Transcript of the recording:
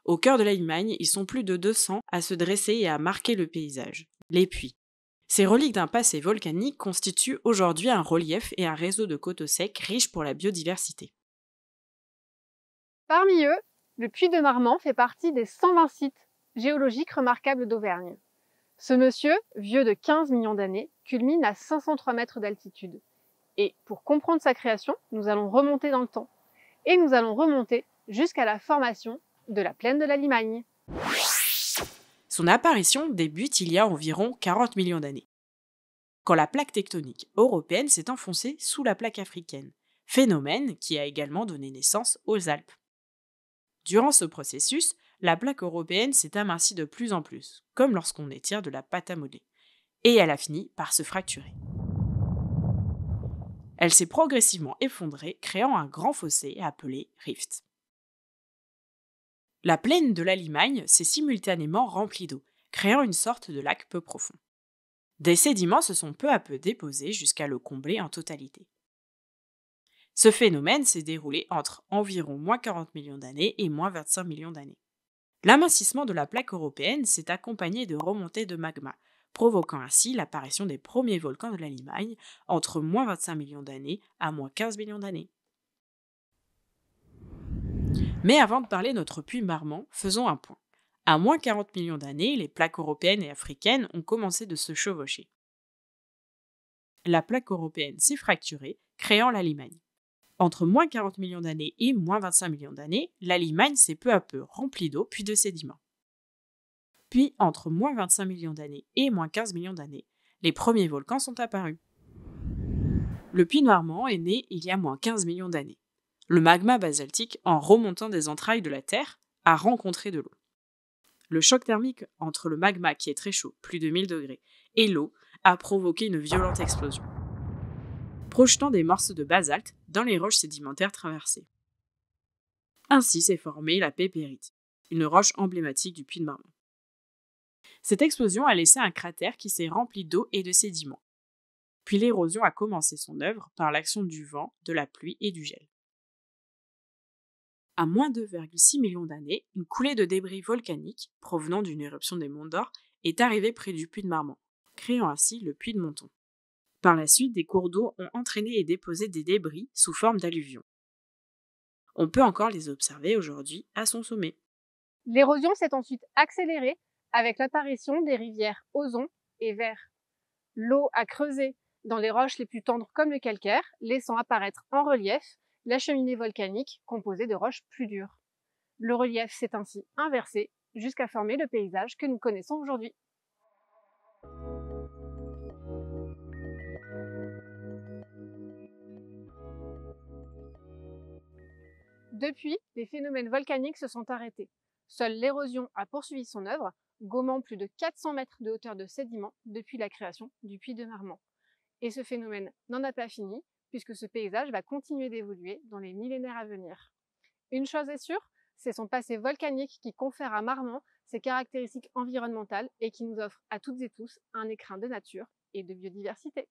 Au cœur de la Limagne, ils sont plus de 200 à se dresser et à marquer le paysage. Les puits. Ces reliques d'un passé volcanique constituent aujourd'hui un relief et un réseau de coteaux secs riches pour la biodiversité. Parmi eux, le puits de Marmant fait partie des 120 sites géologiques remarquables d'Auvergne. Ce monsieur, vieux de 15 millions d'années, culmine à 503 mètres d'altitude. Et pour comprendre sa création, nous allons remonter dans le temps. Et nous allons remonter jusqu'à la formation de la plaine de la Limagne. Son apparition débute il y a environ 40 millions d'années, quand la plaque tectonique européenne s'est enfoncée sous la plaque africaine, phénomène qui a également donné naissance aux Alpes. Durant ce processus, la plaque européenne s'est amincie de plus en plus, comme lorsqu'on étire de la pâte à modeler, et elle a fini par se fracturer. Elle s'est progressivement effondrée, créant un grand fossé appelé rift. La plaine de la Limagne s'est simultanément remplie d'eau, créant une sorte de lac peu profond. Des sédiments se sont peu à peu déposés jusqu'à le combler en totalité. Ce phénomène s'est déroulé entre environ moins 40 millions d'années et moins 25 millions d'années. L'amincissement de la plaque européenne s'est accompagné de remontées de magma, provoquant ainsi l'apparition des premiers volcans de la Limagne entre moins 25 millions d'années à moins 15 millions d'années. Mais avant de parler de notre puits Marmant, faisons un point. À moins 40 millions d'années, les plaques européennes et africaines ont commencé de se chevaucher. La plaque européenne s'est fracturée, créant la Limagne. Entre moins 40 millions d'années et moins 25 millions d'années, la Limagne s'est peu à peu remplie d'eau puis de sédiments. Puis, entre moins 25 millions d'années et moins 15 millions d'années, les premiers volcans sont apparus. Le puits Marmant est né il y a moins 15 millions d'années. Le magma basaltique, en remontant des entrailles de la Terre, a rencontré de l'eau. Le choc thermique entre le magma qui est très chaud, plus de 1000 degrés, et l'eau a provoqué une violente explosion, projetant des morceaux de basalte dans les roches sédimentaires traversées. Ainsi s'est formée la pépérite, une roche emblématique du puits de Marmant. Cette explosion a laissé un cratère qui s'est rempli d'eau et de sédiments. Puis l'érosion a commencé son œuvre par l'action du vent, de la pluie et du gel. À moins 2,6 millions d'années, une coulée de débris volcaniques, provenant d'une éruption des monts d'Or, est arrivée près du puits de Marmant, créant ainsi le puits de Monton. Par la suite, des cours d'eau ont entraîné et déposé des débris sous forme d'alluvions. On peut encore les observer aujourd'hui à son sommet. L'érosion s'est ensuite accélérée avec l'apparition des rivières Ozon et Ver. L'eau a creusé dans les roches les plus tendres comme le calcaire, laissant apparaître en relief la cheminée volcanique composée de roches plus dures. Le relief s'est ainsi inversé jusqu'à former le paysage que nous connaissons aujourd'hui. Depuis, les phénomènes volcaniques se sont arrêtés. Seule l'érosion a poursuivi son œuvre, gommant plus de 400 mètres de hauteur de sédiments depuis la création du puits de Marmant. Et ce phénomène n'en a pas fini, puisque ce paysage va continuer d'évoluer dans les millénaires à venir. Une chose est sûre, c'est son passé volcanique qui confère à Marmant ses caractéristiques environnementales et qui nous offre à toutes et tous un écrin de nature et de biodiversité.